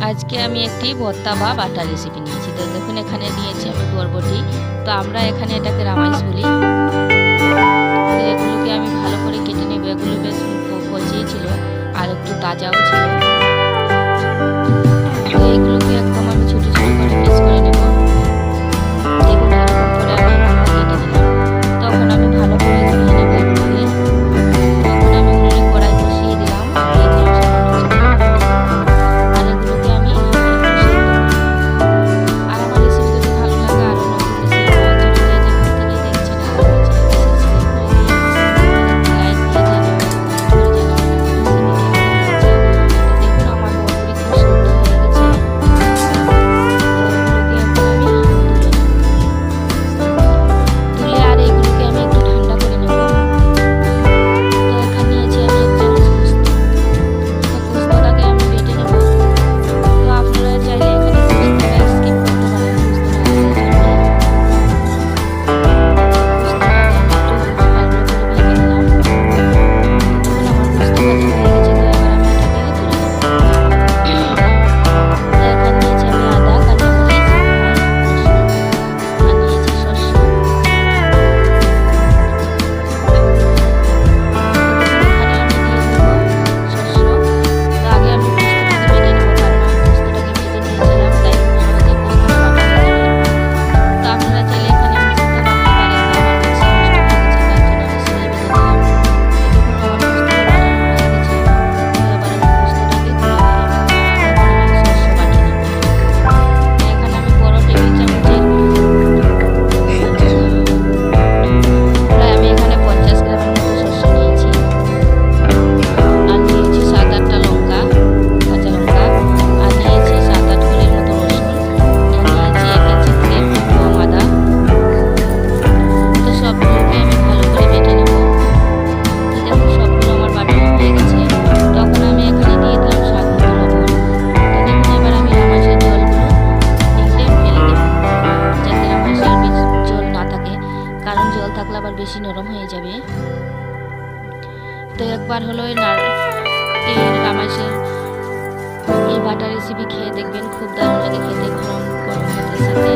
আজকে আমি একটি ভর্তা বা বাটা রেসিপি নিয়েছি। তো দেখুন এখানে নিয়েছি আমি বরবটি। তো আমরা এখানে এটাকে রামাইস বলি। তো এগুলোকে আমি ভালো করে কেটে নেব। এগুলো বেশ কচিই ছিল আর একটু তাজাও ছিল। তো এগুলোকে একদম আমি ছোটো ছোটো করে পিস করে নেব। দেখুন এরকম করে আমি কেটে নিলাম। তখন আমি ভালো করে ধুয়ে নেব এগুলোকে। তখন আমি উনুনে কড়াই বসিয়ে দিলাম, দিয়ে দিলাম সামান্য চিনি। আর এগুলোকে আমি একটু সেদ্ধ করব। আর আমার রেসিপি যদি ভালো লাগে আরও নতুন রেসিপি পাওয়ার জন্য যে যেখান থেকে দেখছেন আমার চ্যানেলটি সাবস্ক্রাইব করে দিয়ে আর একটি লাইক দিয়ে জানাবেন, কমেন্ট করে জানাবেন আমার রেসিপি কেমন হয়েছে। তো দেখুন আমার বরবটি খুব সেদ্ধ হয়ে গেছে। তো এগুলোকে এখন আমি তুলে আর এগুলোকে আমি একটু ঠান্ডা করে নেব। তো এখানে নিয়েছি আমি 1 চামচ পোস্ত। তো পোস্তটাকে আমি বেটে নেব। তো আপনারা চাইলে এখানে পোস্তটা স্কিপ করতে পারেন, পোস্ত না দিলে চলবে। পোস্তটাকে আমি একটু হালকা করে ভেজে নিলাম। তো দেখুন আমার পোস্ত ভাজা হয়ে গেছে। তো এবার আমি এটাকে তুলে নেব। তো এখানে নিয়েছি আমি আদা, কাঁচামরিচ আর রসুন আর নিয়েছি শস্য। তো দেখুন এখানে আমি দিয়ে দেবো শস্য। তো আগে আমি পোস্তটাকে বেটে নেবো, কারণ আমি পোস্তটাকে ভেজে নিয়েছিলাম, তাই খুব সহজেই পোস্তটা বাটা হয়ে যাবে। তো আপনারা চাইলে এখানে মিক্সিতে বাটতে পারেন। তো আমার মিক্সি নষ্ট হয়ে গেছে, তার জন্য আমি শিলে বেটে দিলাম। তো দেখুন আমার পোস্তটা বাটানো হয়ে গেছে। তো এবার আমি পোস্তটাকে তুলে নিলাম। এখন আমি শস্য বাটিয়ে নেব। তো এখানে আমি বড় টেবিল চামচের প্রায় আমি এখানে 50 গ্রামের মতো শস্য নিয়েছি। আর নিয়েছি 7-8টা লঙ্কা, কাঁচা লঙ্কা। আর নিয়েছি 7-8 কোলের মতো রসুন। আর নিয়েছি 1 ইঞ্চি থেকে একটু কম আদা। তো সবগুলোকে আমি ভালো করে বেটে নেব। তো দেখুন সবগুলো আমার বাটানো হয়ে গেছে। তখন আমি এখানে দিয়ে দিলাম স্বাদ মতো লবণ। তো দেখুন এবার আমি রামাইশের জলগুলো নিংড়ে ফেলে দেব, যাতে রামাইশের জল না থাকে, কারণ জল থাকলে আবার বেশি নরম হয়ে যাবে। তো একবার হলো এই রামাইশের এই বাটা রেসিপি খেয়ে দেখবেন, খুব দারুণ লাগে খেতে গরম গরম ভাতের সাথে।